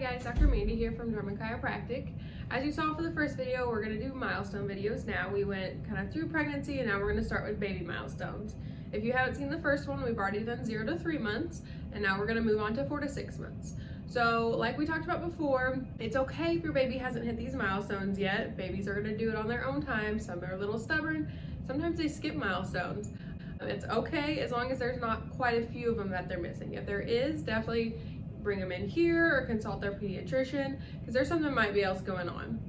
guys, Dr. Mandi here from Drummond Chiropractic. As you saw for the first video, we're going to do milestone videos now. We went kind of through pregnancy and now we're going to start with baby milestones. If you haven't seen the first one, we've already done 0 to 3 months, and now we're going to move on to 4 to 6 months. So like we talked about before, it's okay if your baby hasn't hit these milestones yet. Babies are going to do it on their own time. Some are a little stubborn. Sometimes they skip milestones. It's okay as long as there's not quite a few of them that they're missing. If there is, definitely bring them in here or consult their pediatrician because there's something might be else going on.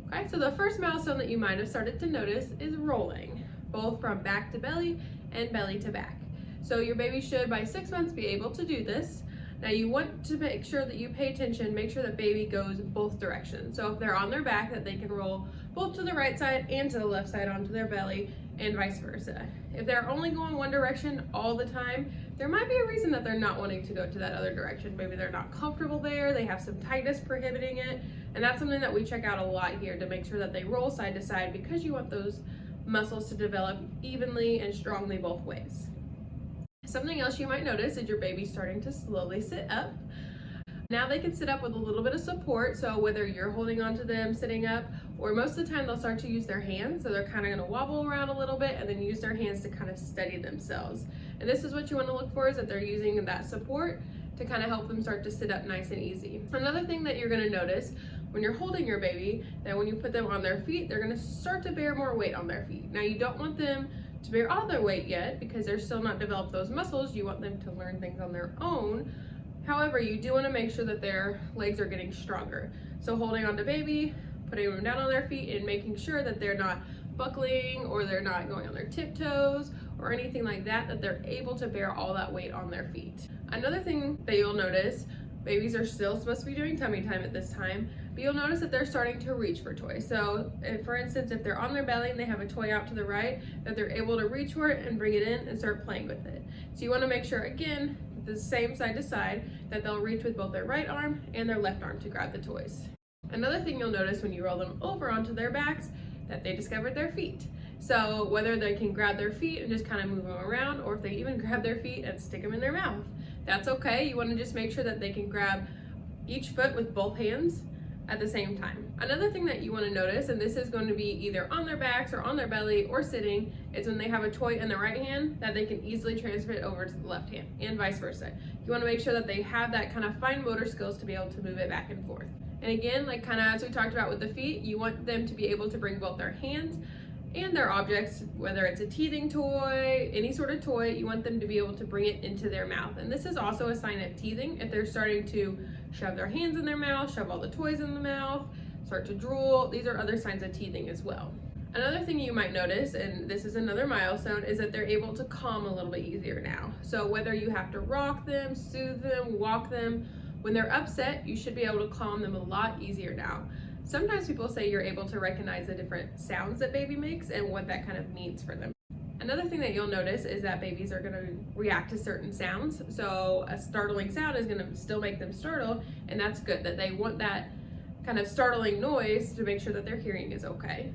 Okay, so the first milestone that you might have started to notice is rolling, both from back to belly and belly to back. So your baby should by 6 months be able to do this. Now you want to make sure that you pay attention, make sure that baby goes both directions. So if they're on their back, that they can roll both to the right side and to the left side onto their belly and vice versa. If they're only going one direction all the time, there might be a reason that they're not wanting to go to that other direction. Maybe they're not comfortable there, they have some tightness prohibiting it, and that's something that we check out a lot here to make sure that they roll side to side because you want those muscles to develop evenly and strongly both ways. Something else you might notice is your baby starting to slowly sit up. Now they can sit up with a little bit of support, so whether you're holding on to them sitting up, or most of the time they'll start to use their hands, so they're kind of going to wobble around a little bit and then use their hands to kind of steady themselves. And this is what you want to look for, is that they're using that support to kind of help them start to sit up nice and easy. Another thing that you're going to notice when you're holding your baby, that when you put them on their feet, they're going to start to bear more weight on their feet. Now you don't want them to bear all their weight yet because they're still not developed those muscles. You want them to learn things on their own. However, you do want to make sure that their legs are getting stronger. So holding on to baby, putting them down on their feet and making sure that they're not buckling or they're not going on their tiptoes or anything like that, that they're able to bear all that weight on their feet. Another thing that you'll notice, babies are still supposed to be doing tummy time at this time, but you'll notice that they're starting to reach for toys. So for instance, if they're on their belly and they have a toy out to the right, that they're able to reach for it and bring it in and start playing with it. So you want to make sure, again, the same side to side, that they'll reach with both their right arm and their left arm to grab the toys. Another thing you'll notice when you roll them over onto their backs, that they discovered their feet. So whether they can grab their feet and just kind of move them around, or if they even grab their feet and stick them in their mouth, that's okay. You want to just make sure that they can grab each foot with both hands at the same time. Another thing that you want to notice, and this is going to be either on their backs or on their belly or sitting, is when they have a toy in the right hand, that they can easily transfer it over to the left hand and vice versa. You want to make sure that they have that kind of fine motor skills to be able to move it back and forth. And again, like kind of as we talked about with the feet, you want them to be able to bring both their hands and their objects, whether it's a teething toy, any sort of toy, you want them to be able to bring it into their mouth. And this is also a sign of teething. If they're starting to shove their hands in their mouth, shove all the toys in the mouth, start to drool, these are other signs of teething as well. Another thing you might notice, and this is another milestone, is that they're able to calm a little bit easier now. So whether you have to rock them, soothe them, walk them, when they're upset, you should be able to calm them a lot easier now. Sometimes people say you're able to recognize the different sounds that baby makes and what that kind of means for them. Another thing that you'll notice is that babies are going to react to certain sounds. So a startling sound is going to still make them startle, and that's good, that they want that kind of startling noise to make sure that their hearing is okay.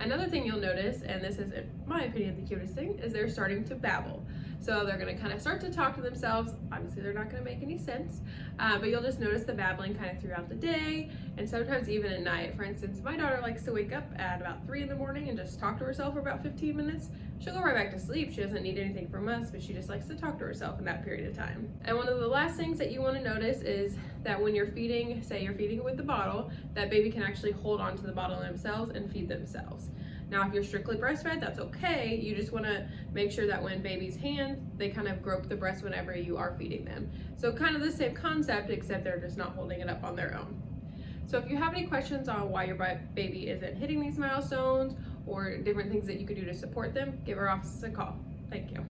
Another thing you'll notice, and this is in my opinion the cutest thing, is they're starting to babble. So they're going to kind of start to talk to themselves. Obviously they're not going to make any sense, but you'll just notice the babbling kind of throughout the day and sometimes even at night. For instance, my daughter likes to wake up at about 3 in the morning and just talk to herself for about 15 minutes. She'll go right back to sleep. She doesn't need anything from us, but she just likes to talk to herself in that period of time. And one of the last things that you want to notice is that when you're feeding, say you're feeding with the bottle, that baby can actually hold onto the bottle themselves and feed themselves. Now, if you're strictly breastfed, that's okay. You just want to make sure that when baby's hands, they kind of grope the breast whenever you are feeding them. So kind of the same concept, except they're just not holding it up on their own. So if you have any questions on why your baby isn't hitting these milestones or different things that you could do to support them, give our office a call. Thank you.